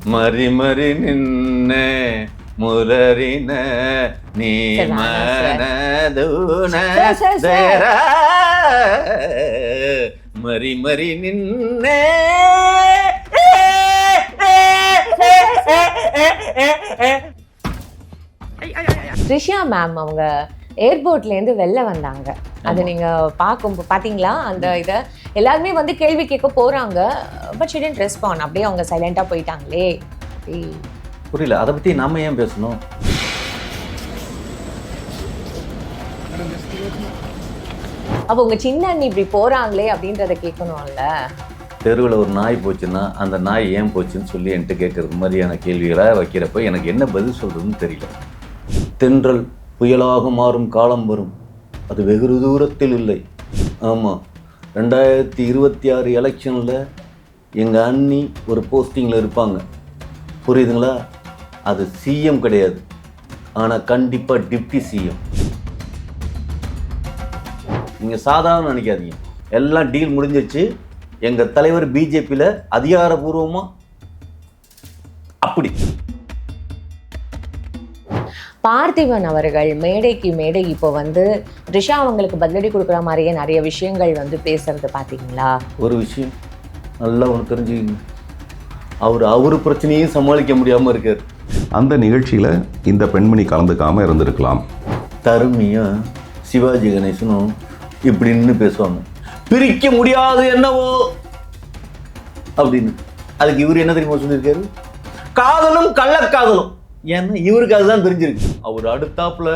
மறி மறி நின்ன முரறின நீ மனதுன மறி மறி நின்ன. த்ரிஷா மேம் அவங்க ஏர்போர்ட்லேருந்து வெளில வந்தாங்க. அது நீங்கள் பார்த்தீங்களா அந்த இதை? எல்லாருமே வந்து கேள்வி கேட்க போகிறாங்க. But she didn't respond. அப்படியே அவங்க சைலண்டாக போயிட்டாங்களே. புரியல, அதை பற்றி நாம ஏன் பேசணும்? அப்போ உங்கள் சின்ன அண்ணி இப்படி போகிறாங்களே அப்படின்றத கேட்கணும்ல. தெருவில் ஒரு நாய் போச்சுன்னா அந்த நாய் ஏன் போச்சுன்னு சொல்லி என்கிட்ட கேட்குறது மாதிரியான கேள்விகளாக வைக்கிறப்ப எனக்கு என்ன பதில் சொல்கிறதுன்னு தெரியல. தென்றல் புயலாக மாறும் காலம் வரும், அது வெகு தூரத்தில் இல்லை. ஆமாம், 2026 எலெக்ஷனில் எங்கள் அண்ணி ஒரு போஸ்டிங்கில் இருப்பாங்க. புரியுதுங்களா? அது சிஎம் கிடையாது, ஆனால் கண்டிப்பாக டிப்டி சிஎம். நீங்கள் சாதாரண நினைக்காதீங்க, எல்லாம் டீல் முடிஞ்சிச்சு. எங்கள் தலைவர் பிஜேபியில் அதிகாரபூர்வமாக அப்படி. பார்த்திபன் அவர்கள் மேடைக்கு மேடை இப்போ வந்து த்ரிஷா அவங்களுக்கு பதிலடி கொடுக்குற மாதிரியே நிறைய விஷயங்கள் வந்து பேசுறது பார்த்தீங்களா? ஒரு விஷயம் நல்லா ஒன்று தெரிஞ்சுக்கிங்க, அவர் பிரச்சனையும் சமாளிக்க முடியாமல் இருக்கார். அந்த நிகழ்ச்சியில் இந்த பெண்மணி கலந்துக்காமல் இருந்திருக்கலாம். தருமியும் சிவாஜி கணேசனும் இப்படின்னு பேசுவாங்க, பிரிக்க முடியாது என்னவோ அப்படின்னு. அதுக்கு இவர் என்ன தெரியுமா சொல்லியிருக்காரு? காதலும் கள்ளக்காதலும். ஏன்னா இவருக்கு அதுதான் தெரிஞ்சிருக்கு. அவர் அடுத்தாப்புல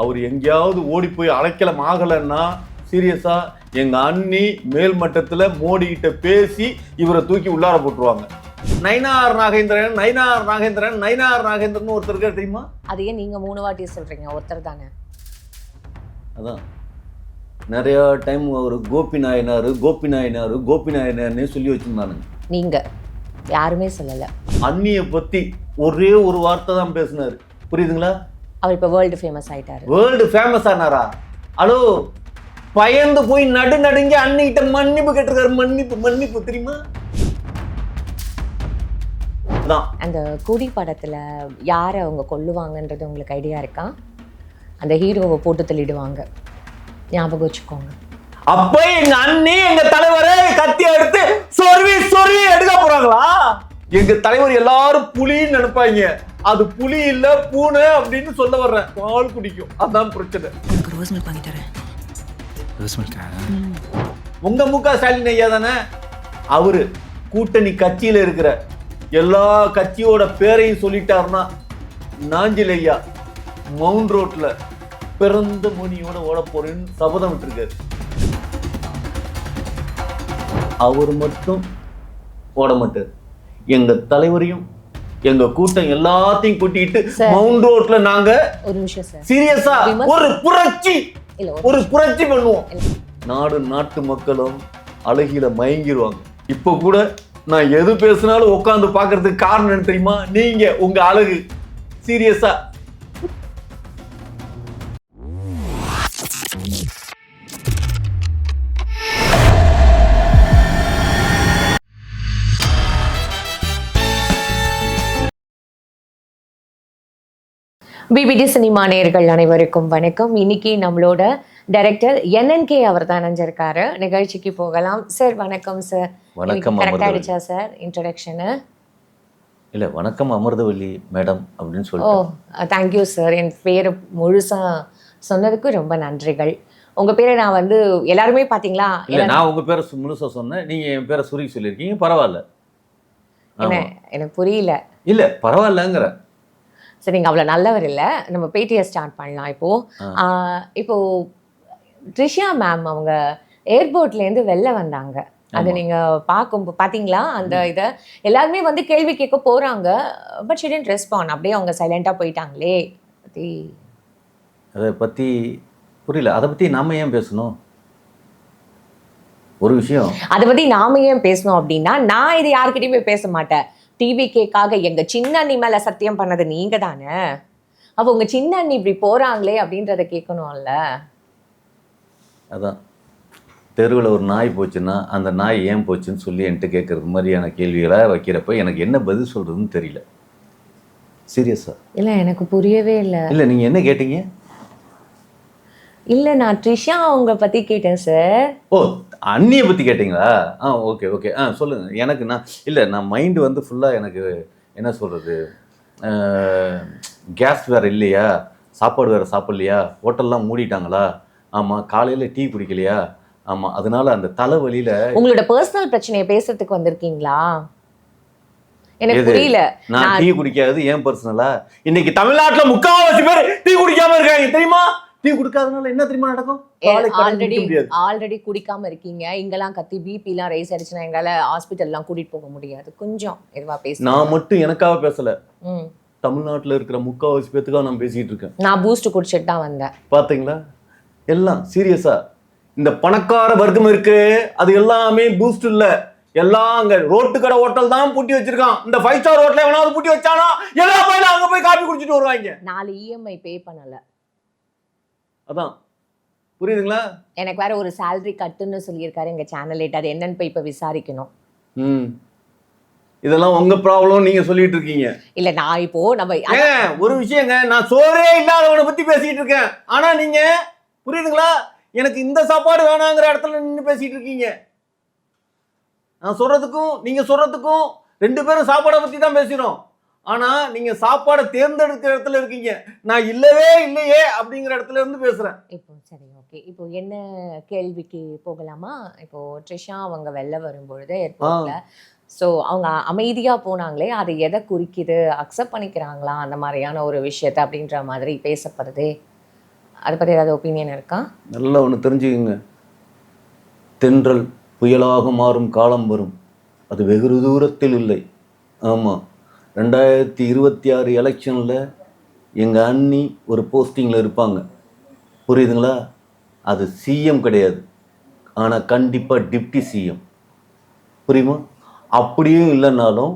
அவர் எங்கேயாவது ஓடி போய் அழைக்கலாம் ஆகலைன்னா சீரியஸா எங்க அண்ணி மேல் மட்டத்துல மோடி கிட்ட பேசி இவரை தூக்கி உள்ளார போட்டுருவாங்க. நயினார் நாகேந்திரன் ஒருத்தர் இருக்காரு தெரியுமா? அதையே நீங்க 3 வாட்டி சொல்றீங்க, ஒருத்தர் தானே. அதான் நிறைய டைம் அவர் கோபி நாயனார்னே சொல்லி வச்சிருந்தானுங்க. நீங்க யாருமே சொல்லல. அண்ணியை பத்தி ஒரே ஒரு வார்த்தை தான் பேசினாரு. புரியுதுங்களா? அவர் இப்ப வேர்ல்டு ஃபேமஸ் ஆயிட்டாரு. வேர்ல்டு ஃபேமஸ் ஆனாரா? ஹலோ, பயந்து போய் நடுங்கி அண்ணிகிட்ட மன்னிப்பு கேட்டிருக்காரு. மன்னிப்பு தெரியுமா? அந்த குடி படத்துல யாரை அவங்க கொல்லுவாங்கன்றது உங்களுக்கு ஐடியா இருக்கா? அந்த ஹீரோவை போட்டு தள்ளிடுவாங்க, ஞாபகம் வச்சுக்கோங்க. அப்ப எங்க அண்ணி எங்க தலைவரை கத்தி எடுத்து சொருவி எடுக்க போறாங்களா? எங்க தலைவர் எல்லாரும் புலின்னு நினைப்பாங்க, அது புலி இல்ல பூனை அப்படின்னு சொல்ல வர்றேன். பால் குடிக்கும், அதான் பிரச்சனை. ரோஸ் மில்க் வாங்கி தரேன். ரோஸ் மில்கா? உங்க முக ஸ்டாலின் ஐயா தானே. அவரு கூட்டணி கட்சியில இருக்கிற எல்லா கட்சியோட பேரையும் சொல்லிட்டாருன்னா நாஞ்சில் ஐயா மவுண்ட் ரோட்ல பிறந்த மணியோட ஓட போறேன்னு சபதம் விட்டுருக்காரு. அவர் மட்டும் ஓட மாட்டார். எங்க தலைவரையும் எங்க கூட்டம் எல்லாத்தையும் கூட்டிட்டு மவுண்ட் ரோட்ல நாங்க ஒரு நிமிஷம் சார், சீரியஸா ஒரு புரட்சி பண்ணுவோம். நாட்டு மக்களும் அழகில மயங்கிடுவாங்க. இப்ப கூட நான் எது பேசினாலும் உட்கார்ந்து பாக்குறதுக்கு காரணம் என்ன தெரியுமா? நீங்க உங்க அழகு. சீரியஸா பிபிடி சினிமா நேயர்கள் அனைவருக்கும் வணக்கம். இன்னைக்கு நம்மளோட டைரக்டர் NNK அவர் தான் நினைஞ்சிருக்காரு. நிகழ்ச்சிக்கு போகலாம். சார் வணக்கம் சார். வணக்கம். கரெக்ட் ஆயிடுச்சா சார் இன்ட்ரோடக்ஷனு? இல்ல, வணக்கம் அமிர்தவல்லி மேடம் அப்படின்னு சொல்லி. Thank you sir. என் பேரை முழுசா சொன்னதுக்கு ரொம்ப நன்றிகள். உங்க பேரை நான் வந்து எல்லாருமே பாத்தீங்களா? இல்ல, நான் உங்க பேரை முழுசா சொன்னேன், நீங்க என் பேரை சுருக்கி சொல்லியிருக்கீங்க. பரவாயில்ல, எனக்கு புரியல. இல்ல பரவாயில்லங்கிற. சரி, நீங்கள் அவ்வளோ நல்லவர் இல்லை. நம்ம பேட்டியை ஸ்டார்ட் பண்ணலாம். இப்போ த்ரிஷா மேம் அவங்க ஏர்போர்ட்லேருந்து வெளில வந்தாங்க. அது நீங்கள் பார்த்தீங்களா அந்த இதை? எல்லாருமே வந்து கேள்வி கேட்க போகிறாங்க. But she didn't respond. அப்படியே அவங்க சைலண்டாக போயிட்டாங்களே. அதை பற்றி புரியல. அதை பற்றி நாம ஏன் பேசணும்? ஒரு விஷயம் அதை பற்றி நாம ஏன் பேசணும் அப்படின்னா, நான் இது யாருக்கிட்டையுமே பேச மாட்டேன். டிவிகேக்காக எங்க சின்ன அண்ணி மேல சத்தியம் பண்ணது நீங்க தானே. அப்போ உங்க சின்ன அண்ணி இப்படி போறாங்களே அப்படின்றத கேட்கணும்ல. அதான் தெருவில் ஒரு நாய் போச்சுன்னா அந்த நாய் ஏன் போச்சுன்னு சொல்லி என்கிட்ட கேட்குறது மாதிரியான கேள்விகளாக வைக்கிறப்ப எனக்கு என்ன பதில் சொல்கிறதுன்னு தெரியல. சீரியஸா இல்லை, எனக்கு புரியவே இல்லை. இல்லை, நீங்கள் என்ன கேட்டீங்க? இல்லை, நான் ட்ரிஷா அவங்க பற்றி கேட்டேன் சார். ஓ, அண்ணியை பற்றி கேட்டிங்களா? ஓகே ஓகே, சொல்லுங்கள். எனக்கு நான் மைண்டு வந்து ஃபுல்லாக எனக்கு என்ன சொல்கிறது, கேஸ் வேறு இல்லையா, சாப்பாடு வேறு சாப்பிட்லையா, ஹோட்டல்லாம் மூடிட்டாங்களா, ஆமாம் காலையில் டீ குடிக்கலையா, ஆமாம் அதனால அந்த தலைவலியில். உங்களோட பர்சனல் பிரச்சனையை பேசுறதுக்கு வந்திருக்கீங்களா? எனக்கு புரியல. நான் டீ குடிக்காது ஏன் பர்சனலா? இன்னைக்கு தமிழ்நாட்டுல 3/4 பேர் டீ குடிக்காம இருக்காங்க தெரியுமா? டீ குடிக்காதனால என்ன தெரியுமா நடக்கும்? ஆல்ரெடி குடிக்காம இருக்கீங்க. இங்கெல்லாம் கத்தி பிபி எல்லாம் ரைஸ் ஆயிடுச்சுன்னா எங்களால ஹாஸ்பிட்டல்லாம் கூட்டிட்டு போக முடியாது. கொஞ்சம் இதுவா பேச. நான் மட்டும் எனக்காக பேசல, தமிழ்நாட்டுல இருக்கிற 3/4 பேத்துக்காக நான் பேசிட்டு இருக்கேன். நான் பூஸ்ட் குடிச்சிட்டு தான் வந்தேன். பாத்தீங்களா? எல்லாம் சீரியஸா. இந்த பணக்கார வர்க்கம் இருக்கு, அது எல்லாமே பூஸ்ட் இல்ல. எல்லாம் அங்க ரோட்டு கடை ஹோட்டல் தான் பூட்டி வச்சிருக்கான். இந்த 5 ஸ்டார் ஹோட்டல் எவனாவது பூட்டி வச்சானா எல்லா பையனும் அங்க போய் காபி குடிச்சிட்டு வருவாங்க. 4 இஎம்ஐ பே பண்ணல. அதான் புரியுதுங்களா? எனக்கு வேற ஒரு salary கட்டுன்னு சொல்லியிருக்காரு எங்க சேனல். அது என்னன்னு போய் இப்ப விசாரிக்கணும். இதெல்லாம் உங்க ப்ராப்ளம் நீங்க சொல்லிட்டு இருக்கீங்க. இல்ல, நான் இப்போ நம்ம ஒரு விஷயங்க, நான் சோறே இல்லாதவனை பத்தி பேசிட்டு இருக்கேன். ஆனா நீங்க புரியுதுங்களா, எனக்கு இந்த சாப்பாடு வேணாங்கிற இடத்துல நின்று பேசிட்டு இருக்கீங்க. நான் சொல்றதுக்கும் நீங்க சொல்றதுக்கும் 2 பேரும் சாப்பாடை பத்தி தான் பேசுறோம். ஆனா நீங்க சாப்பாடை தேர்ந்தெடுக்கிற இடத்துல இருக்கீங்க, நான் இல்லவே இல்லையே அப்படிங்கிற இடத்துல இருந்து பேசுறேன். இப்போ சரி, ஓகே. இப்போ என்ன கேள்விக்கு போகலாமா? இப்போ ட்ரிஷா அவங்க வெளில வரும்பொழுது ஏர்போர்ட்ல, ஸோ அவங்க அமைதியா போனாங்களே, அது எதை குறிக்குது? அக்செப்ட் பண்ணிக்கிறாங்களா அந்த மாதிரியான ஒரு விஷயத்த அப்படின்ற மாதிரி பேசப்படுதே, அதை பத்தி ஏதாவது ஒப்பீனியன் இருக்கா? நல்லா ஒன்று தெரிஞ்சுக்கங்க, தென்றல் புயலாக மாறும் காலம் வரும், அது வெகு தூரத்தில் இல்லை. ஆமாம், 2026 எலெக்ஷனில் எங்கள் அண்ணி ஒரு போஸ்டிங்கில் இருப்பாங்க. புரியுதுங்களா? அது சிஎம் கிடையாது, ஆனால் கண்டிப்பாக டிப்டி சிஎம். புரியுமா? அப்படியும் இல்லைன்னாலும்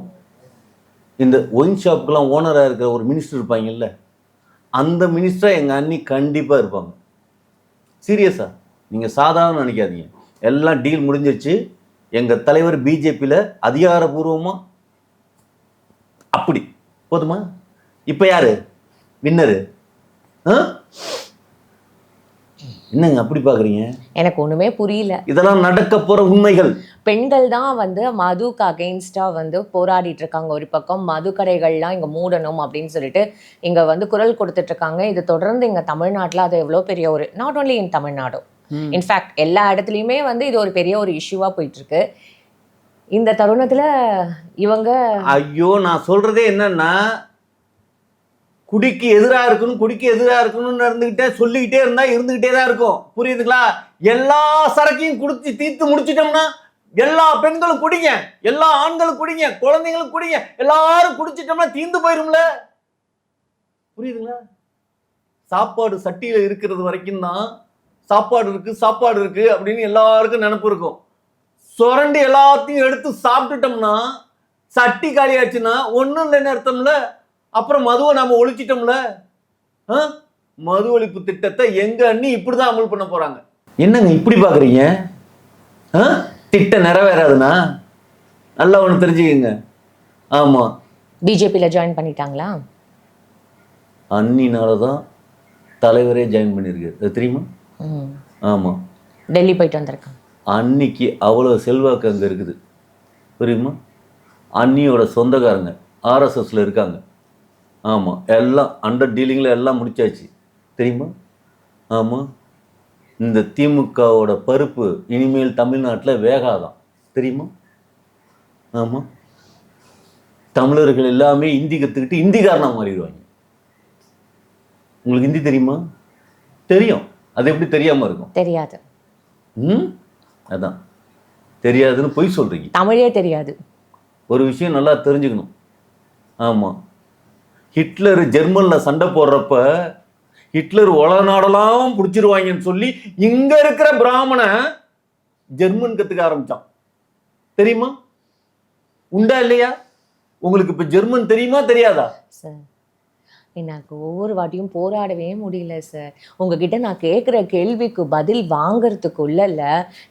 இந்த ஒயின் ஷாப்புக்கெல்லாம் ஓனராக இருக்கிற ஒரு மினிஸ்டர் இருப்பாங்கல்ல, அந்த மினிஸ்டராக எங்கள் அண்ணி கண்டிப்பாக இருப்பாங்க. சீரியஸாக, நீங்கள் சாதாரண நினைக்காதீங்க. எல்லாம் டீல் முடிஞ்சிருச்சு. எங்கள் தலைவர் பிஜேபியில் அதிகாரபூர்வமாக அப்படி போதுமா? இப்போ யாரு வின்னரு? என்னங்க அப்படி பார்க்குறீங்க? எனக்கு ஒன்றுமே புரியல. இதெல்லாம் நடக்க போகிற உண்மைகள். பெண்கள் தான் வந்து மதுக்கு அகெயின்ஸ்டாக வந்து போராடிட்டு இருக்காங்க. ஒரு பக்கம் மது கடைகள்லாம் இங்கே மூடணும் அப்படின்னு சொல்லிட்டு இங்கே வந்து குரல் கொடுத்துட்டு இருக்காங்க. இது தொடர்ந்து இங்கே தமிழ்நாட்டில் அது எவ்வளோ பெரிய ஒரு, not only in Tamil Nadu, in fact எல்லா இடத்துலையுமே வந்து இது ஒரு பெரிய ஒரு இஷ்யூவாக போயிட்டு இருக்கு. இந்த தருணத்தில் இவங்க ஐயோ, நான் சொல்றதே என்னன்னா, குடிக்கு எதிராக இருக்கணும், குடிக்கு எதிராக இருக்கணும்னு சொல்லிக்கிட்டே இருந்தா இருந்துகிட்டே தான் இருக்கும். புரியுதுங்களா? எல்லா சரக்கையும் குடிச்சு தீர்த்து முடிச்சிட்டோம்னா எல்லா பெண்களும் குடிங்க, எல்லா ஆண்களும் குடிங்க, குழந்தைங்களும் குடிங்க, எல்லாரும் குடிச்சிட்டோம்னா தீர்ந்து போயிரும்ல. புரியுதுங்களா? சாப்பாடு சட்டியில இருக்கிறது வரைக்கும் தான் சாப்பாடு இருக்கு அப்படின்னு எல்லாருக்கும் நினைப்பு இருக்கும். சுரண்டி எல்லாத்தையும் எடுத்து சாப்பிட்டுட்டோம்னா சட்டி காலியாச்சுன்னா ஒன்றும் இல்லைன்னு அர்த்தம்ல. அப்புறம் மதுவை நாம ஒழிச்சிட்டோம்ல. மது ஒழிப்பு திட்டத்தை எங்க அண்ணி இப்படிதான் அமல் பண்ண போறாங்க. என்னங்க இப்படி பாக்குறீங்க? திட்டம் நிறைவேறாதுன்னா நல்லா ஒன்று தெரிஞ்சுக்கங்க. ஆமா, பிஜேபியில் ஜாயின் பண்ணிட்டாங்களா? அண்ணினாலதான் தலைவரே ஜாயின் பண்ணிருக்கு, அது தெரியுமா? ஆமா, டெல்லி போயிட்டு வந்திருக்காங்க. அன்னிக்கு அவ்வளோ செல்வாக்கு அங்கே இருக்குது, புரியுமா? அன்னியோட சொந்தக்காரங்க ஆர்எஸ்எஸ்ல இருக்காங்க. ஆமாம், எல்லாம் அண்டர் டீலிங்கில் எல்லாம் முடிச்சாச்சு, தெரியுமா? ஆமாம், இந்த திமுகவோட பருப்பு இனிமேல் தமிழ்நாட்டில் வேகாதான், தெரியுமா? ஆமாம், தமிழர்கள் எல்லாமே ஹிந்தி கற்றுக்கிட்டு ஹிந்திக்காரனாக மாறிடுவாங்க. உங்களுக்கு ஹிந்தி தெரியுமா? தெரியும். அது எப்படி தெரியாமல் இருக்கும்? தெரியாது. அதான் தெரியாதுன்னு பொய் சொல்றீங்க. தமிழே தெரியாது. ஒரு விஷயம் நல்லா தெரிஞ்சுக்கணும். ஆமாம், ஹிட்லர் ஜெர்மனில் சண்டை போடுறப்ப ஹிட்லர் உலக நாடெல்லாம் பிடிச்சிருவாங்கன்னு சொல்லி இங்க இருக்கிற பிராமண ஜெர்மன் கற்றுக்க ஆரம்பிச்சான், தெரியுமா? உண்டா இல்லையா? உங்களுக்கு இப்போ ஜெர்மன் தெரியுமா தெரியாதா? சார், எனக்கு ஒவ்வொரு வாட்டியும் போராடவே முடியல சார். உங்ககிட்ட நான் கேட்குற கேள்விக்கு பதில் வாங்குறதுக்குள்ளல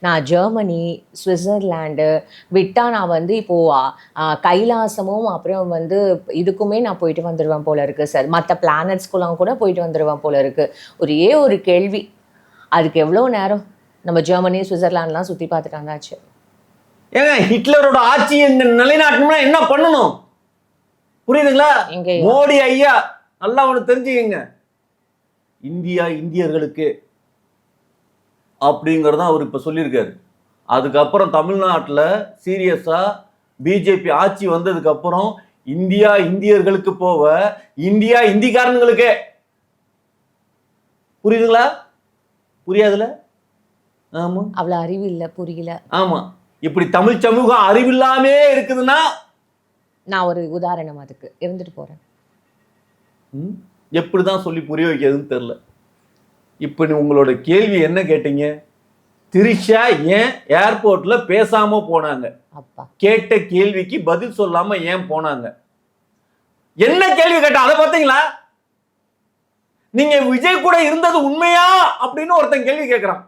நான் ஜெர்மனி, சுவிட்சர்லாண்டு விட்டா நான் வந்து இப்போது கைலாசமும் அப்புறம் வந்து இதுக்குமே நான் போயிட்டு வந்துடுவேன் போல இருக்குது சார். மற்ற பிளானட்ஸ்குலாம் கூட போயிட்டு வந்துடுவேன் போல இருக்குது. ஒரே ஒரு கேள்வி, அதுக்கு எவ்வளோ நேரம்? நம்ம ஜெர்மனி, சுவிட்சர்லாண்ட்லாம் சுற்றி பார்த்துட்டு வந்தாச்சு. ஏங்க ஹிட்லரோட ஆட்சி நிலைநாட்டணும்னா என்ன பண்ணணும் புரியுதுங்களா? மோடி ஐயா நல்லா ஒண்ணு தெரிஞ்சுக்கங்க, இந்தியா இந்தியர்களுக்கு அப்படிங்கறத அவர் இப்ப சொல்லியிருக்காரு. அதுக்கப்புறம் தமிழ்நாட்டுல சீரியஸா பிஜேபி ஆட்சி வந்ததுக்கு அப்புறம் இந்தியா இந்தியர்களுக்கு போவ இந்தியா இந்திக்காரங்களுக்கு. புரியுதுங்களா? புரியாதுல? ஆமா, அவ்வளவு அறிவு இல்ல, புரியல. ஆமா, இப்படி தமிழ் சமூகம் அறிவில்லாமே இருக்குதுன்னா நான் ஒரு உதாரணம் அதுக்கு இருந்துட்டு போறேன். எப்படிதான் சொல்லி புரிய வைக்கிறதுன்னு தெரியல. இப்ப உங்களோட கேள்வி என்ன கேட்டீங்க? திரிஷா ஏன் ஏர்போர்ட்ல பேசாம போனாங்க? அப்பா கேட்ட கேள்விக்கு பதில் சொல்லாம ஏன் போனாங்க? என்ன கேள்வி கேட்டா அதை பார்த்தீங்களா? நீங்க விஜய் கூட இருந்தது உண்மையா அப்படின்னு ஒருத்தன் கேள்வி கேட்கிறான்.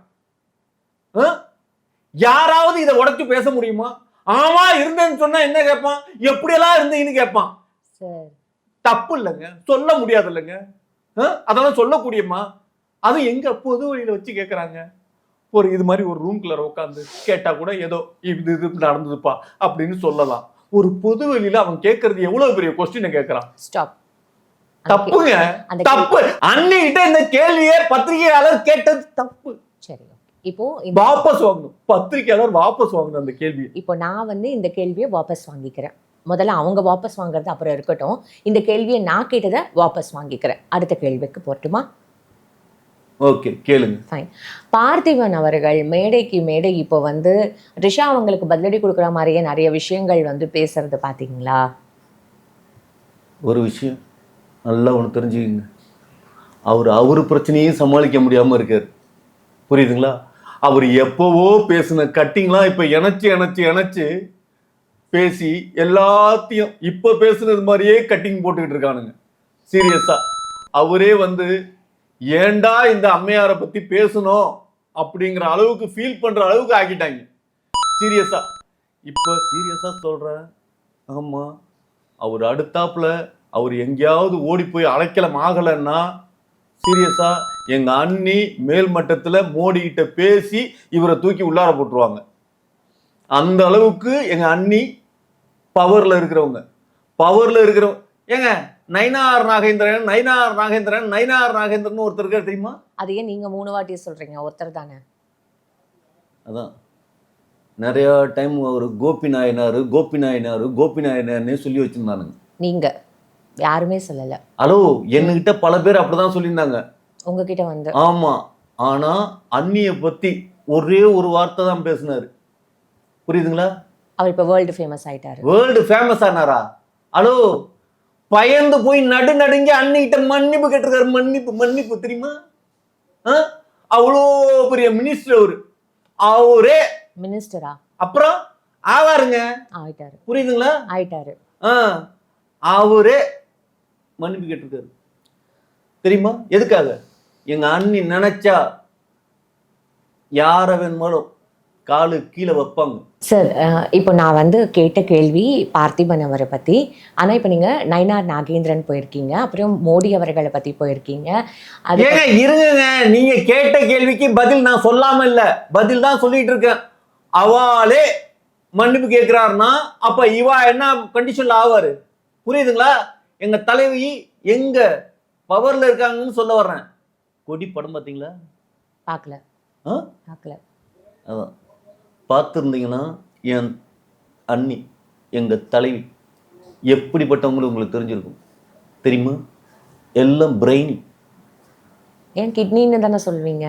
யாராவது இதை உடைச்சு பேச முடியுமா? ஆமா இருந்தேன்னு சொன்னா என்ன கேட்பான்? எப்படியெல்லாம் இருந்தீங்கன்னு கேட்பான். தப்பு இல்லைங்க, சொல்ல முடியாது இல்லைங்க, அதெல்லாம் சொல்லக்கூடியமா? அது எங்க பொது வழியில வச்சு கேட்கறாங்க. ஒரு இது மாதிரி ஒரு ரூம்குள்ள உட்காந்து கேட்டா கூட ஏதோ இது இது நடந்ததுப்பா அப்படின்னு சொல்லலாம். ஒரு பொது வெளியில அவன் கேட்கறது எவ்வளவு பெரிய கொஸ்டினை கேட்கறான். ஸ்டாப். தப்புங்க, தப்பு. அன்னிட்ட இந்த கேள்வியை பத்திரிகையாளர் கேட்டது தப்பு. சரி, இப்போ வாபஸ் வாங்கணும், பத்திரிகையாளர் வாபஸ் வாங்கணும் அந்த கேள்வி. இப்போ நான் வந்து இந்த கேள்வியை வாபஸ் வாங்கிக்கிறேன். முதல்ல அவங்க வாபஸ் வாங்குறது அப்புறம் இருக்கட்டும். இந்த கேள்வியை நான் கேட்டதை வாபஸ் வாங்கிக்கிறேன். அடுத்த கேள்விக்கு போட்டுமா? ஓகே, கேளுங்க. ஃபைன். பார்த்திபன் அவர்கள் மேடைக்கு மேடை இப்போ வந்து ரிஷா அவங்களுக்கு பதிலடி கொடுக்குற மாதிரியே நிறைய விஷயங்கள் வந்து பேசுறது பார்த்தீங்களா? ஒரு விஷயம் நல்லா ஒன்று தெரிஞ்சுக்கங்க, அவரு பிரச்சனையும் சமாளிக்க முடியாம இருக்காரு. புரியுதுங்களா? அவர் எப்பவோ பேசின கட்டிங்லாம் இப்ப இணைச்சு பேசி எல்லாத்தையும் இப்ப பேசுனது மாதிரியே கட்டிங் போட்டுக்கிட்டு இருக்கானுங்க. சீரியஸா அவரே வந்து ஏண்டா இந்த அம்மையாரை பத்தி பேசணும் அப்படிங்கிற அளவுக்கு ஃபீல் பண்ற அளவுக்கு ஆக்கிட்டாங்க. சீரியஸா இப்ப சீரியஸா சொல்றேன். ஆமா, அவர் அடுத்தாப்புல அவர் எங்கேயாவது ஓடி போய் அழைக்கலாம் ஆகலைன்னா சீரியஸா எங்க அண்ணி மேல் மட்டத்துல மோடி கிட்ட பேசி இவரை தூக்கி உள்ளார போட்டுருவாங்க. அந்த அளவுக்கு எங்க அண்ணி பவர்ல இருக்கிறவங்க. ஏங்க நயினார் நாகேந்திரன் ஒருத்தர் இருக்காரு தெரியுமா? அதையே நீங்க 3 வாட்டி சொல்றீங்க, ஒருத்தர் தானே. அதான் நிறைய டைம் அவர் கோபி நாயனார்னே சொல்லி வச்சிருந்தானுங்க. நீங்க யாருமே சொல்லல. ஹலோ, என்கிட்ட பல பேர் அப்படிதான் சொல்லியிருந்தாங்க உங்ககிட்ட வந்து. ஆமா, ஆனா அண்ணிய பத்தி ஒரே ஒரு வார்த்தை தான் பேசினாரு. புரியுதுங்களா? அவர் இப்ப வேர்ல்டு ஃபேமஸ் ஆயிட்டாரு. வேர்ல்டு ஃபேமஸ் ஆனாரா? ஹலோ, பயந்து போய் நடுங்கி அண்ணிகிட்ட மன்னிப்பு கேட்டிருக்காரு. மன்னிப்பு தெரியுமா? அவ்வளோ பெரிய மினிஸ்டர் அவரே மினிஸ்டரா? அப்புறம் ஆவாருங்க, ஆயிட்டாரு. புரியுதுங்களா? ஆயிட்டாரு. அவரே மன்னிப்பு கேட்டிருக்காரு. தெரியுமா எதுக்காக? எங்க அண்ணி நினைச்சா யார வேணுமாலும் காலு கீழே வைப்பாங்க. சார், இப்போ நான் வந்து கேட்ட கேள்வி பார்த்திபன் அவரை பற்றி. ஆனால் இப்போ நீங்கள் நயினார் நாகேந்திரன் போயிருக்கீங்க, அப்புறம் மோடி அவர்களை பற்றி போயிருக்கீங்க. அது இருங்க, நீங்க கேட்ட கேள்விக்கு பதில் நான் சொல்லாம இல்ல, பதில் தான் சொல்லிட்டு இருக்கேன். அவளே மன்னிப்பு கேட்கிறாருன்னா அப்ப இவா என்ன கண்டிஷன்ல ஆவாரு? புரியுதுங்களா? எங்க தலைவி எங்க பவர்ல இருக்காங்கன்னு சொல்ல வர்றேன். கொடி படம் பார்த்தீங்களா? பார்க்கல. அதான் பார்த்துருந்தீங்கன்னா என் அண்ணி எங்க தலைவி எப்படிப்பட்டவங்களும் உங்களுக்கு தெரிஞ்சிருக்கும். தெரியுமா? எல்லாம் பிரெயின். ஏன் கிட்னின்னு தானே சொல்வீங்க?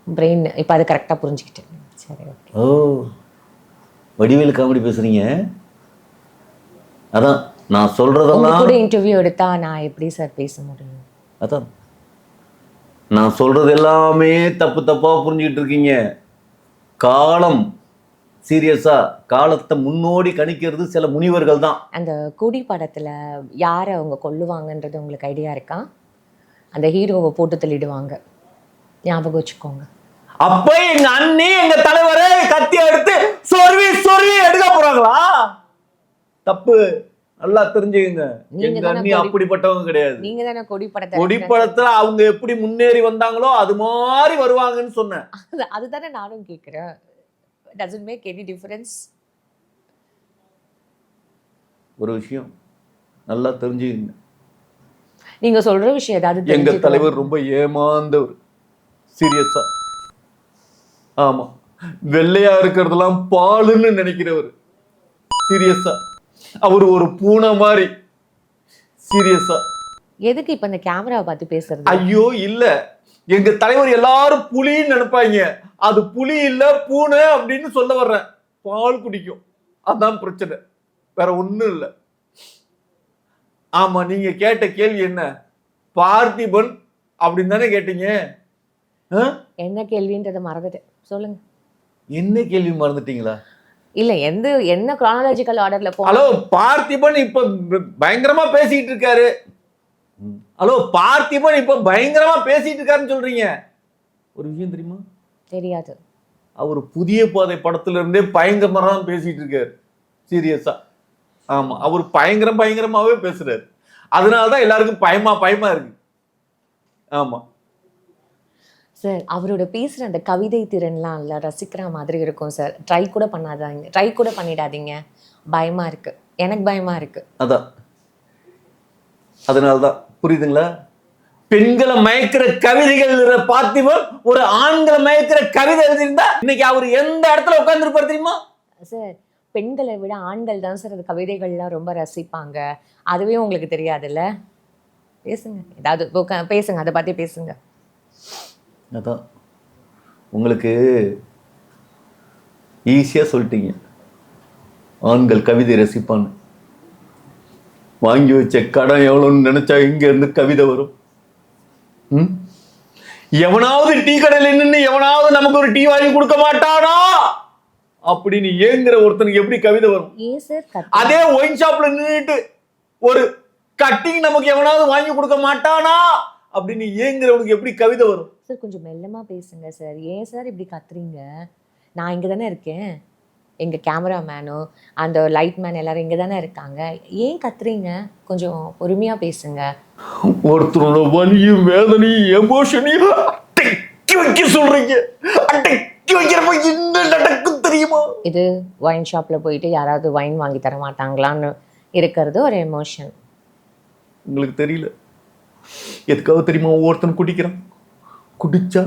பிரெயின். இப்போ அது கரெக்டாக புரிஞ்சுக்கிட்டேன். சரி, ஓகே. ஓ, வடிவேலு காமெடி பேசுறீங்க. அதான் நான் சொல்றதெல்லாம் கூட இன்டர்வியூ எடுத்தா நான் எப்படி சார் பேச முடியும்? அதான் நான் சொல்றது எல்லாமே தப்பா புரிஞ்சுக்கிட்டு இருக்கீங்க. காலம் சீரியஸா காலத்தை முன்னோடி கணிக்கிறது சில முனிவர்கள் தான். அந்த குடி படத்துல யாரை அவங்க கொல்லுவாங்கன்றது உங்களுக்கு ஐடியா இருக்கா? அந்த ஹீரோவை போட்டு தள்ளிடுவாங்க, ஞாபகம் வச்சுக்கோங்க. அப்ப எங்க அண்ணி எங்க தலைவரை கத்தி எடுத்து சொருவி எடுக்க போறாங்களா? தப்பு, நல்லா தெரிஞ்சுக்கங்க. எங்க அண்ணி அப்படிப்பட்டவங்க கிடையாது. நீங்க தானே கொடிப்படத்துல அவங்க எப்படி முன்னேறி வந்தாங்களோ அது மாதிரி வருவாங்கன்னு சொன்னேன். அதுதானே நானும் கேக்குறேன். doesn't make any difference. ஒரு விஷயம் நல்லா தெரிஞ்சுக்கங்க, நீங்க சொல்ற விஷயம் ஏதாவது எங்க தலைவர் ரொம்ப ஏமாந்தவர். சீரியஸா, ஆமா, வெள்ளையா இருக்கிறதெல்லாம் பாலுன்னு நினைக்கிறவர். சீரியஸா, அவர் ஒரு பூனை மாதிரி. சீரியஸா. எதுக்கு இப்ப இந்த கேமராவை பார்த்து பேசுறது? ஐயோ இல்ல, எங்க தலைவர் எல்லாரும் புலின்னு நினைப்பாங்க. அது புலி இல்ல, பூனை அப்படின்னு சொல்ல வர்றேன். பால் குடிக்கும், அதான் பிரச்சனை, வேற ஒண்ணும் இல்ல. ஆமா, நீங்க கேட்ட கேள்வி என்ன? பார்த்திபன் அப்படின்னு தானே கேட்டீங்க? என்ன கேள்வின்றதை மறந்துட்டு சொல்லுங்க. என்ன கேள்வி மறந்துட்டீங்களா? இல்ல, என்ன குரானாலஜிக்கல் ஆர்டர்ல போ. ஹலோ, பார்த்திபன் இப்ப பயங்கரமா பேசிட்டு இருக்காரு. ஹலோ, பார்த்திபன் இப்ப பயங்கரமா பேசிட்டு இருக்காருன்னு சொல்றீங்க. ஒரு விஷயம் தெரியுமா? தெரியாது. அவர் புதிய பாதை படத்துல இருந்தே பயங்கரமா பேசிட்டு இருக்காரு. சீரியஸா. ஆமா, அவர் பயங்கரமாவே பேசுறாரு. அதனாலதான் எல்லாருக்கும் பயமா இருக்கு. ஆமா சார், அவரோட பேசுற அந்த கவிதை திறன்லாம் இல்ல ரசிக்கிற மாதிரி இருக்கும் சார். ட்ரை கூட பண்ணிடாதீங்க. பயமா இருக்கு, எனக்கு பயமா இருக்கு. அதான், அதனாலதான், புரியுதுங்களா? பெண்களை மயக்கிற கவிதைகள் பார்த்திபன் ஒரு ஆண்களை மயக்கிற கவிதை எழுதியிருந்தா இன்னைக்கு அவர் எந்த இடத்துல உட்கார்ந்துருப்பாரு தெரியுமா? சார், பெண்களை விட ஆண்கள் தான் சார் அது கவிதைகள்லாம் ரொம்ப ரசிப்பாங்க. அதுவே உங்களுக்கு தெரியாதுல்ல? பேசுங்க, ஏதாவது பேசுங்க, அதை பத்தி பேசுங்க. அதான், உங்களுக்கு ஈஸியா சொல்லிட்டீங்க, ஆண்கள் கவிதை ரசிப்பான்னு. வாங்கி வச்ச கடன் எவ்வளோன்னு நினைச்சா இங்க இருந்து கவிதை வரும். எவனாவது டீ கடையில் நின்று எவனாவது நமக்கு ஒரு டீ வாங்கி கொடுக்க மாட்டானா அப்படின்னு ஏங்குற ஒருத்தனுக்கு எப்படி கவிதை வரும்? அதே ஒயின் ஷாப்ல நின்றுட்டு ஒரு கட்டிங் நமக்கு எவனாவது வாங்கி கொடுக்க மாட்டானா அப்படின்னு ஏங்குறவனுக்கு எப்படி கவிதை வரும்? சார், கொஞ்சம் மெல்லமா பேசுங்க சார். ஏன் சார் இப்படி கத்துறீங்க? நான் இங்க தானே இருக்கேன், எங்க கேமராமேனும் அந்த லைட் மேன் எல்லாரும் இங்க தானே இருக்காங்க. ஏன் கத்துறீங்க? கொஞ்சம் பொறுமையா பேசுங்க. ஒருத்தரோட வலியும் வேதனையும் எமோஷனையும் அடக்கி வைக்க சொல்றீங்க. அடக்கி வைக்கிறப்ப என்ன நடக்கும் தெரியுமா? இது வைன் ஷாப்ல போயிட்டு யாராவது வைன் வாங்கி தர மாட்டாங்களான்னு இருக்கிறது ஒரு எமோஷன். உங்களுக்கு தெரியல, எதுக்காக தெரியுமா ஒவ்வொருத்தன் குடிக்கிறான்? குடிச்சா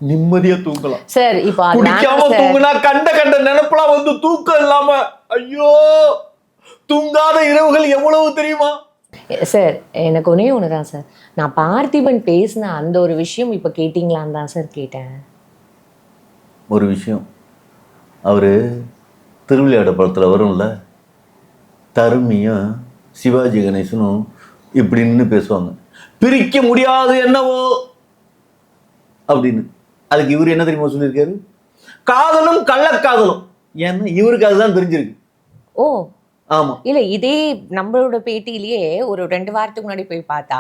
நிம்மதியா தூங்கலாம் சார். இப்ப குடிக்காம தூங்கினா கண்ட நினைப்பெல்லாம் வந்து தூக்கம் இல்லாம ஐயோ தூங்காத இரவுகள் எவ்வளவு தெரியுமா? சார், எனக்கு ஒன்னே ஒண்ணுதான் சார். நான் பார்த்திபன் பேசின அந்த ஒரு விஷயம் இப்ப கேட்டீங்களான்னு தான் சார் கேட்டேன். ஒரு விஷயம், அவரு திருவிளையாட படத்துல வரும்ல, தருமியும் சிவாஜி கணேசனும் இப்படின்னு பேசுவாங்க, பிரிக்க முடியாது என்னவோ அப்படின்னு. அதுக்கு இவரு என்ன தெரியுமா சொல்லியிருக்காரு? காதலும் கள்ளக்காதலும். ஏன்னா இவருக்கு அதுதான் தெரிஞ்சிருக்கு. ஓ ஆமா, இல்ல, இதே நம்மளோட பேட்டியிலேயே ஒரு 2 வாரத்துக்கு முன்னாடி போய் பார்த்தா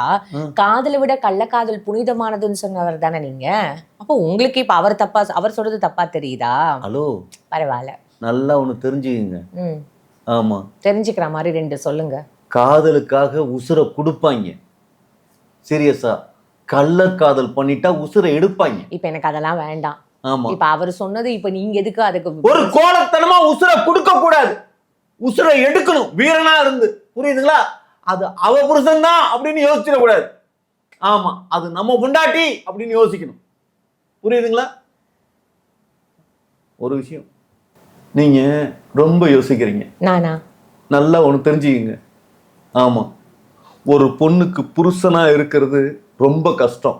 காதலை விட கள்ளக்காதல் புனிதமானதுன்னு சொன்னவர் தானே நீங்க. அப்போ உங்களுக்கு இப்ப அவர் சொல்றது தப்பா தெரியுதா? ஹலோ, பரவாயில்ல, நல்லா ஒண்ணு தெரிஞ்சுக்கங்க. ஆமா, தெரிஞ்சுக்கிற மாதிரி 2 சொல்லுங்க. காதலுக்காக உசுரை கொடுப்பாங்க. சீரியஸா, கள்ளக்காதல் பண்ணிட்டா உசுரை எடுப்பாங்க. இப்ப எனக்கு அதெல்லாம் வேண்டாம். ஆமா, இப்ப அவர் சொன்னது இப்ப நீங்க எதுக்கு அதுக்கு ஒரு கோலத்தனமா உசுரை கொடுக்க கூடாது, உசுரை எடுக்கணும் வீரனா இருந்து. புரியுதுங்களா? அது அவ புருஷன் தான் அப்படின்னு யோசிச்சிட கூடாது. ஆமா, அது நம்ம பொண்டாட்டி அப்படின்னு யோசிக்கணும். புரியுதுங்களா? ஒரு விஷயம் நீங்க ரொம்ப யோசிக்கிறீங்க. நானா? நல்லா ஒண்ணு தெரிஞ்சுக்கங்க. ஆமா, ஒரு பொண்ணுக்கு புருஷனா இருக்கிறது ரொம்ப கஷ்டம்.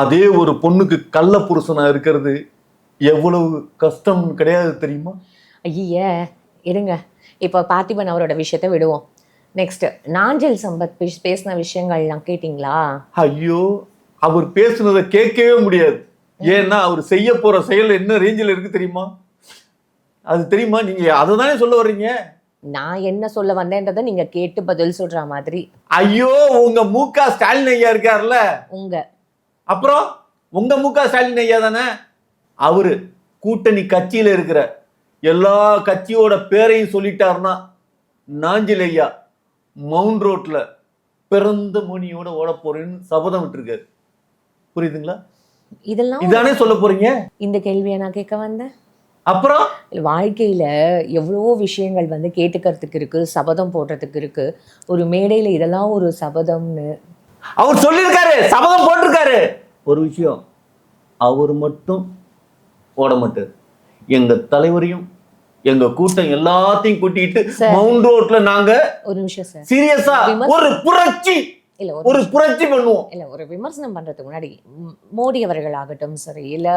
அதே ஒரு பொண்ணுக்கு கள்ள புருஷனா இருக்கிறது எவ்வளவு கஷ்டம் கிடையாது தெரியுமா? ஐய இருங்க, இப்போ பார்த்திபன் அவரோட விஷயத்தை விடுவோம். நெக்ஸ்ட், நாஞ்சில் சம்பத் பேசின விஷயங்கள்லாம் கேட்டிங்களா? ஐயோ, அவர் பேசுனதை கேட்கவே முடியாது. ஏன்னா அவர் செய்ய போற செயல் என்ன ரேஞ்சில் இருக்கு தெரியுமா? அது தெரியுமா? நீங்க அதை தானே சொல்ல வர்றீங்க. நான் என்ன சொல்ல வந்தேன்றதை நீங்க கேட்டு பதில் சொல்ற மாதிரி. ஐயோ, உங்க முக ஸ்டாலின் ஐயா இருக்காருல்ல, உங்க அப்புறம் உங்க முக ஸ்டாலின் ஐயா தானே. அவரு கூட்டணி கட்சியில இருக்கிற எல்லா கட்சியோட பேரையும் சொல்லிட்டாருன்னா நாஞ்சில் ஐயா மவுண்ட் ரோட்ல பிறந்த மணியோட ஓட போறேன்னு சபதம் விட்டுருக்காரு. புரியுதுங்களா? இதெல்லாம் இதானே சொல்ல போறீங்க? இந்த கேள்வியை நான் கேட்க வந்தேன். அப்புறம் வாழ்க்கையில எவ்வளவோ விஷயங்கள் வந்து கேட்டுக்கிறதுக்கு இருக்கு, சபதம் போடுறதுக்கு இருக்கு. ஒரு மேடையில இதெல்லாம் ஒரு சபதம்னு அவர் சொல்லியிருக்காரு, சபதம் போட்டிருக்காரு. ஒரு விஷயம், அவர் மட்டும் ஓட மாட்டார். எங்க தலைவரையும் எங்க கூட்டம் எல்லாத்தையும் கூட்டிட்டு மவுண்ட் ரோட்ல நாங்க ஒரு நிமிஷம் சார், சீரியஸா ஒரு புரட்சி, இல்ல ஒரு புரட்சி பண்ணுவோம். இல்ல ஒரு விமர்சனம் பண்றதுக்கு முன்னாடி மோடி அவர்கள் ஆகட்டும் சரி, இல்ல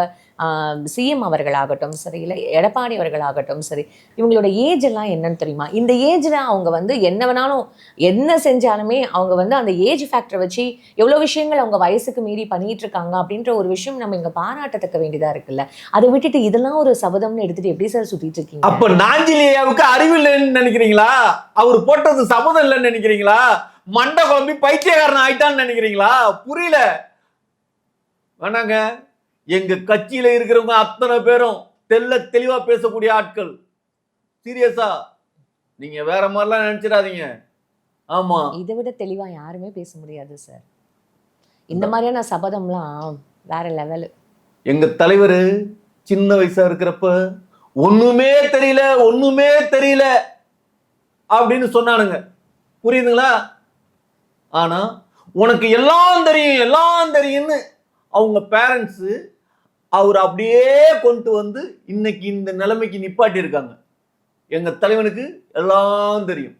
சிஎம் அவர்கள் ஆகட்டும் சரி, இல்ல எடப்பாடி அவர்கள் ஆகட்டும் சரி, இவங்களோட ஏஜ் எல்லாம் என்னன்னு தெரியுமா? இந்த ஏஜ்ல அவங்க வந்து என்ன வேணாலும் என்ன செஞ்சாலுமே அவங்க வந்து அந்த ஏஜ் ஃபேக்டரை வச்சு எவ்வளவு விஷயங்கள் அவங்க வயசுக்கு மீறி பண்ணிட்டு இருக்காங்க அப்படின்ற ஒரு விஷயம் நம்ம இங்க பாராட்டத்தக்க வேண்டியதா இருக்குல்ல. அதை விட்டுட்டு இதெல்லாம் ஒரு சபதம்னு எடுத்துட்டு எப்படி சார் சுத்திட்டு இருக்கீங்க? அப்ப நாஞ்சிலியாவுக்கு அறிவு இல்லைன்னு நினைக்கிறீங்களா? அவர் போட்டது சபதம் இல்லைன்னு நினைக்கிறீங்களா? மண்டை குழம்பி பைத்தியக்காரன் ஆயிட்டான்னு நினைக்கிறீங்களா? புரியல. வேணாங்க, எங்க கட்சியில இருக்கிறவங்க அத்தனை பேரும் தெளிவா பேசக்கூடிய ஆட்கள். சீரியஸா நீங்க வேற மாதிரிலாம் நினைச்சிடாதீங்க. ஆமா, இதை விட தெளிவா யாருமே பேச முடியாது சார். இந்த மாதிரியான சபதம்லாம் வேற லெவல். எங்க தலைவர் சின்ன வயசா இருக்கிறப்ப ஒண்ணுமே தெரியல ஒண்ணுமே தெரியல அப்படின்னு சொன்னானுங்க. புரியுதுங்களா? ஆனா உனக்கு எல்லாம் தெரியும் எல்லாம் தெரியும்னு அவங்க பேரண்ட்ஸ் அவர் அப்படியே கொண்டு வந்து இன்னைக்கு இந்த நிலைமைக்கு நிப்பாட்டி இருக்காங்க. எங்க தலைவனுக்கு எல்லாம் தெரியும்.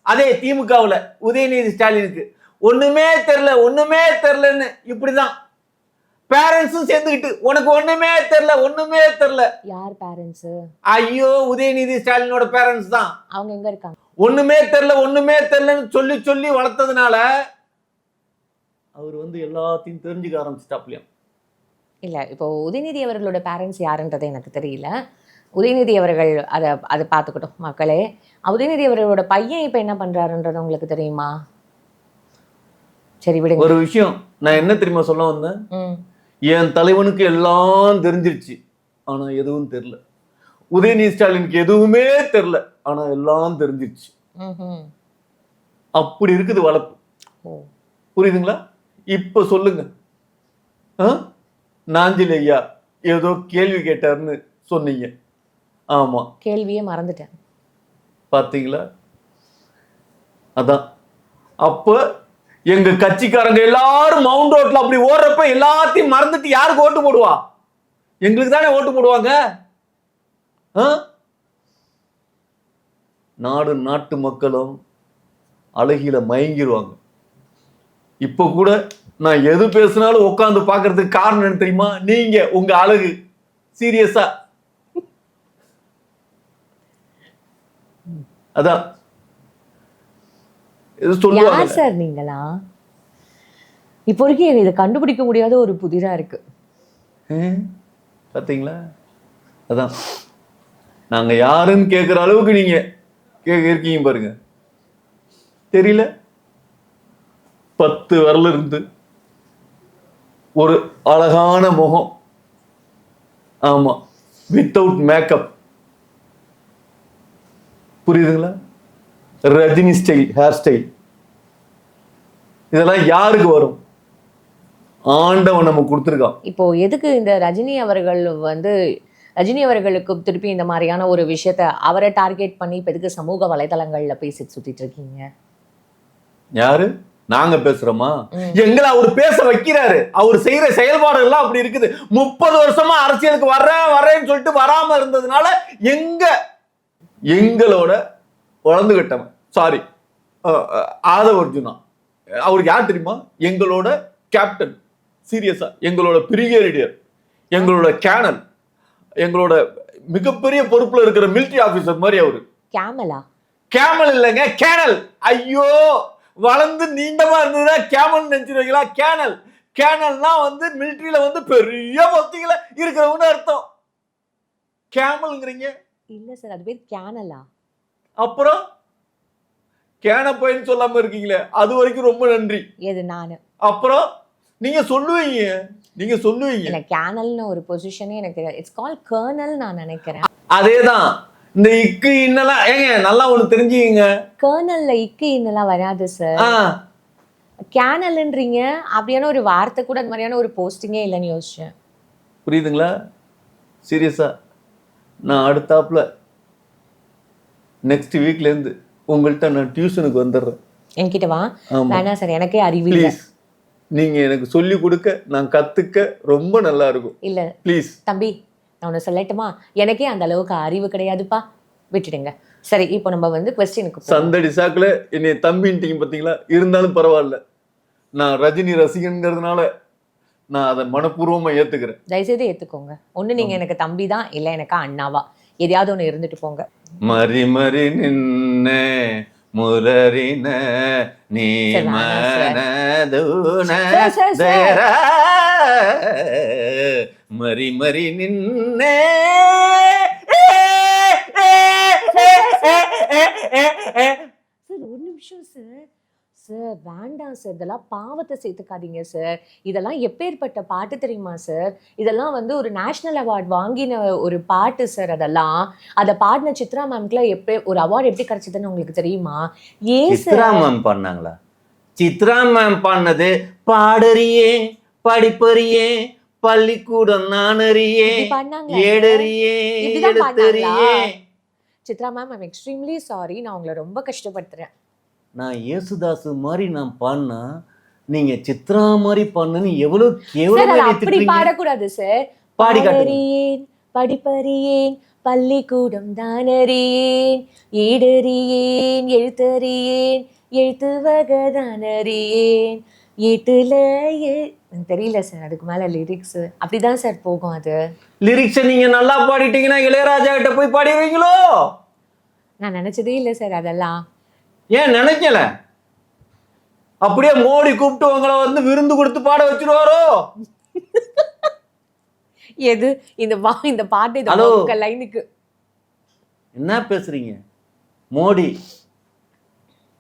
அதே திமுகவுல உதயநிதி ஸ்டாலினுக்கு ஒண்ணுமே தெரியலன்னு இப்படிதான் பேரண்ட்ஸும் சேர்ந்துக்கிட்டு உனக்கு ஒண்ணுமே தெரியல. யார் பேரண்ட்ஸ்? ஐயோ, உதயநிதி ஸ்டாலினோட பேரண்ட்ஸ் தான். அவங்க எங்க இருக்காங்க? ஒண்ணுமே தெரியலன்னு சொல்லி சொல்லி வளர்த்ததுனால அவர் வந்து எல்லாத்தையும் தெரிஞ்சுக்க ஆரம்பிச்சிட்டாப்லையும். இல்ல இப்போ உதயநிதி அவர்களோட பேரண்ட்ஸ் யாருன்றது எனக்கு தெரியல. உதயநிதி அவர்கள் அதை பார்த்துக்கிட்டோம் மக்களே. உதயநிதி அவர்களோட பையன் இப்ப என்ன பண்றாருன்றது உங்களுக்கு தெரியுமா? சரி விடுங்க. ஒரு விஷயம் நான் என்ன தெரியுமா சொல்ல வந்தேன், என் தலைவனுக்கு எல்லாம் தெரிஞ்சிருச்சு ஆனா எதுவும் தெரியல. உதயநிதி ஸ்டாலினுக்கு எதுவுமே தெரியல ஆனா எல்லாம் தெரிஞ்சிருச்சு. அப்படி இருக்குது வளர்ப்பு. புரியுதுங்களா? இப்ப சொல்லுங்க, நாஞ்சில் ஐயா ஏதோ கேள்வி கேட்டாருன்னு சொன்னீங்க. ஆமா, கேள்வியே மறந்துட்டேன். பாத்தீங்களா? அதான் அப்ப எங்க கட்சிக்காரங்க எல்லாரும் மவுண்ட் ரோட்ல அப்படி ஓடுறப்ப எல்லாத்தையும் மறந்துட்டு யாருக்கு ஓட்டு போடுவா? எங்களுக்கு தானே ஓட்டு போடுவாங்க. நாடு நாட்டு மக்களும் அழகில மயங்கிடுவாங்க. இப்ப கூட நான் எது பேசினாலும் உட்கார்ந்து பாக்குறதுக்கு காரணம் என்ன தெரியுமா? நீங்க உங்க அழகு. சீரியஸா அதான் யார் சார் நீங்களா? இப்போ வரைக்கும் இதை கண்டுபிடிக்க முடியாத ஒரு புதிரா இருக்கு. பாத்தீங்களா? அதான் நாங்க யாருன்னு கேட்கிற அளவுக்கு நீங்க இருக்கீங்க பாருங்க. தெரியல, 10 விரல் இருந்து ஒரு அழகான முகம். ஆமா, வித்தவுட் மேக்கப். புரியுதுங்களா? Rajini style hair style. இதெல்லாம் யாருக்கு வரும்? ஆண்டவன் நம்ம கொடுத்துருக்கான். இப்போ எதுக்கு இந்த ரஜினி அவர்களுக்கு திருப்பி இந்த மாதிரியான ஒரு விஷயத்த அவரை டார்கெட் பண்ணி இப்ப எதுக்கு சமூக வலைதளங்கள்ல பேசிட்டு சுத்திட்டு இருக்கீங்க? யாரு? நாங்க பேசுறோமா? எங்களை அவர் பேச வைக்கிறாரு. அவர் செய்யற செயல்பாடு எல்லாம் அப்படி இருக்குது. 30 வருஷமா அரசியலுக்கு வர்றேன்னு சொல்லிட்டு வராம இருந்ததுனால எங்களோட வளர்ந்து கட்டவன், சாரி, ஆதவ அர்ஜுனா, அவருக்கு யார் தெரியுமா? எங்களோட கேப்டன். சீரியஸா எங்களோட பிரிகேடியர், எங்களோட கேனல், எங்களோட மிகப்பெரிய பொறுப்புல இருக்கிற மிலிட்டரி ஆபீசர் மாதிரி அவரு. கேமலா? கேமல் இல்லைங்க, கேனல். ஐயோ, வளர்ந்து நீண்டமா இருந்ததுன்னா கேமல் நினைச்சிருவீங்களா? கேனல். கேனல்னா வந்து மிலிட்டரியில வந்து பெரிய பொத்திகளை இருக்கிறவங்க அர்த்தம். கேமல்ங்கிறீங்க. இல்ல சார், அது பேர் கேனலா? அப்புறம் கேன பையன் சொல்லாம இருக்கீங்களே, அது வரைக்கும் ரொம்ப நன்றி. எது நானு? அப்புறம் நீங்க சொல்லுவீங்க. இல்ல, கேனல்னு ஒரு பொசிஷனே எனக்கு தெரியாது. இட்ஸ் கால் கர்னல் நான் நினைக்கிறேன். அதேதான். இந்த இக்கு இன்னெல்லாம் ஏங்க நல்லா ஒண்ணு தெரிஞ்சுக்கங்க. கர்னல்ல இக்கு இன்னெல்லாம் வராது சார். கேனல்ன்றீங்க, அப்படியான ஒரு வார்த்தை கூட அந்த மாதிரியான ஒரு போஸ்டிங்கே இல்லைன்னு யோசிச்சேன். புரியுதுங்களா? சீரியஸா நான் அடுத்தாப்புல நெக்ஸ்ட் வீக்ல இருந்து உங்கள்கிட்ட நான் டியூஷனுக்கு வந்துடுறேன். என்கிட்ட வா. ஆமா. வேணாம் சார், எனக்கே அறிவு இல்ல. ப்ளீஸ், நீங்க எனக்கு சொல்லி கொடுக்க நான் கத்துக்க ரொம்ப நல்லா இருக்கும். இல்ல ப்ளீஸ் தம்பி, நான் ஒன்று சொல்லட்டுமா? எனக்கே அந்த அளவுக்கு அறிவு கிடையாதுப்பா, விட்டுடுங்க. சரி, இப்போ நம்ம வந்து கொஸ்டினுக்கு சந்தடி சாக்குல என்னை தம்பின்ட்டீங்க பாத்தீங்களா? இருந்தாலும் பரவாயில்ல, நான் ரஜினி ரசிகங்கிறதுனால நான் அதை மனப்பூர்வமா ஏத்துக்கிறேன். தயவுசெய்து ஏத்துக்கோங்க. ஒண்ணு நீங்க எனக்கு தம்பி தான், இல்ல எனக்கு அண்ணாவா, எதையாவது ஒண்ணு இருந்துட்டு போங்க. மறி மறி நின்ன முரறின நீ சரி, வேணாம் மனதுன சார். தேரா மறி மறி நின்ன சார் ஒரு நிமிஷம் சார். சார் வேண்டாம் சார், இதெல்லாம் பாவத்தை சேர்த்துக்காதீங்க சார். இதெல்லாம் எப்பேற்பட்ட பாட்டு தெரியுமா சார்? இதெல்லாம் வந்து ஒரு நேஷனல் அவார்ட் வாங்கின ஒரு பாட்டு சார். அதெல்லாம் அதை பாடின சித்ரா மேம்க்குலாம் ஒரு அவார்டு எப்படி கிடைச்சதுன்னு உங்களுக்கு தெரியுமா? ஏன் சித்ரா சார்? மேம் பண்ணாங்களா? சித்ரா மேம் பண்ணது பாடறியே படிப்பறியே பள்ளிக்கூடம் நானறியே இப்படி பாடினாங்களா சார்? ஏடறியே இப்படிதான் எடுத்தறியே. பாடினாங்களா? Chitra ma'am, I'm extremely sorry. நான் உங்களை ரொம்ப கஷ்டப்படுத்துறேன். நான் இயேசுதாஸ் மாதிரி நான் பாடினா நீங்க சித்ரா மாதிரி பண்ணுன்னு எவ்வளவு சார், அது கேவலமா அப்படி திட்டுறீங்க. பாடக்கூடாது சார். பாடி காட்டுங்க. பாடறியேன் படிப்பறியேன் பள்ளிக்கூடம் தானறியேன் ஈடறியேன் எழுத்தறியேன் எழுத்து வகதானறியேன் ஏட்டுல எனக்கு தெரியல சார், அதுக்கு மேல லிரிக்ஸ் அப்படிதான் சார் போகும். அது லிரிக்ஸை நீங்க நல்லா பாடிட்டீங்கன்னா இளையராஜா கிட்ட போய் பாடிடுவீங்களோ? நான் நினைச்சதே இல்லை சார் அதெல்லாம். ஏன் நினைக்கல? அப்படியே மோடி கூப்பிட்டு உங்களை வந்து விருந்து கொடுத்து பாட வச்சிருவாரோ? எது இந்த பாட்டு ஹலோ. இந்த லைனுக்கு என்ன பேசுறீங்க? மோடி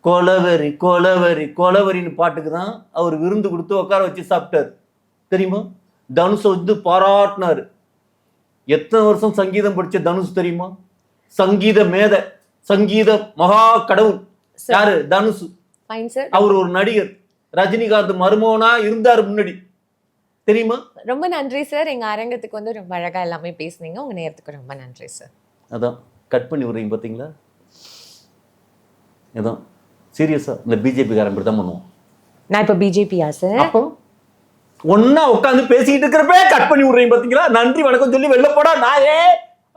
கொலவரி கொலவரி கொலவரின்னு பாட்டுக்கு தான் அவர் விருந்து கொடுத்து உட்கார வச்சு சாப்பிட்டாரு தெரியுமா? தனுஷை வந்து பாராட்டினாரு. எத்தனை வருஷம் சங்கீதம் படிச்ச தனுஷ் தெரியுமா? சங்கீத மேதை, சங்கீத மகா கடவுள். யாரு? தனுஷ். Fine sir. அவர் ஒரு நடிகர். ரஜினிகாந்த் மருமகனா இருந்தாரு முன்னாடி, தெரியுமா? ரொம்ப நன்றி சார். எங்க அரங்கத்துக்கு வந்து ரொம்ப அழகா எல்லாமே பேசுனீங்க. உங்க நேரத்துக்கு ரொம்ப நன்றி சார். அதான் கட் பண்ணி விடுறீங்க பார்த்தீங்களா? அதான் சீரியஸா இந்த பிஜேபி காரன் இப்படி தான் பண்ணுவோம். நான் இப்போ பிஜேபியா சார்? அப்போ ஒன்னா உட்காந்து பேசிக்கிட்டு இருக்கிறப்ப கட் பண்ணி விடுறீங்க பார்த்தீங்களா? நன்றி வணக்கம் சொல்லி வெளில போடா நாயே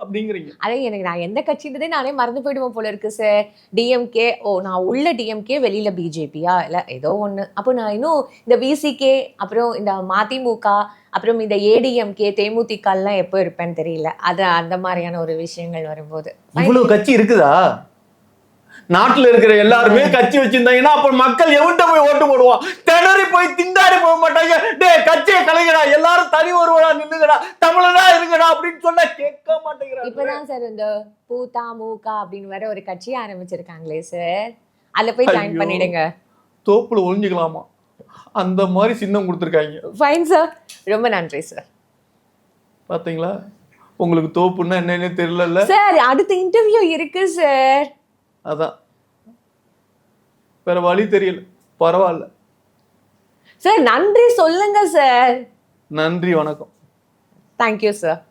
அப்படிங்கிறீங்க. அதே எனக்கு நான் எந்த கட்சின்றதே நானே மறந்து போயிடுவோம் போல இருக்கு சார். டிஎம்கே, நான் உள்ள டிஎம்கே வெளியில பிஜேபியா இல்லை ஏதோ ஒன்று. அப்போ நான் இன்னும் இந்த விசிகே, அப்புறம் இந்த மதிமுக, அப்புறம் இந்த ஏடிஎம்கே, தேமுதிகலாம் எப்போ இருப்பேன்னு தெரியல. அது அந்த மாதிரியான ஒரு விஷயங்கள் வரும்போது இவ்வளவு கட்சி இருக்குதா? நாட்டுல இருக்கிற எல்லாருமே கட்சி வச்சிருந்தாங்கன்னா அப்புறம் மக்கள் எவன்கிட்ட போய் ஓட்டு போடுவான்? திணறி போய் திண்டாடி போக மாட்டாங்க. டே கட்சியை கலைஞடா, எல்லாரும் தனி ஒருவனா நின்னுங்கடா, தமிழனா இருங்கடா அப்படின்னு சொன்னா கேட்க மாட்டேங்கிறாங்க. இப்பதான் சார் இந்த பூதாமுக அப்படின்னு வேற ஒரு கட்சி ஆரம்பிச்சிருக்காங்களே சார், அதுல போய் ஜாயின் பண்ணிடுங்க. தோப்புல ஒளிஞ்சுக்கலாமா? அந்த மாதிரி சின்னம் கொடுத்துருக்காங்க. ஃபைன் சார், ரொம்ப நன்றி சார். பாத்தீங்களா? உங்களுக்கு தோப்புன்னா என்னன்னு தெரியல சார். அடுத்த இன்டர்வியூ இருக்கு சார். அதான் வேற வழி தெரியல. பரவாயில்ல சார், நன்றி சொல்லுங்க சார். நன்றி வணக்கம். Thank you sir.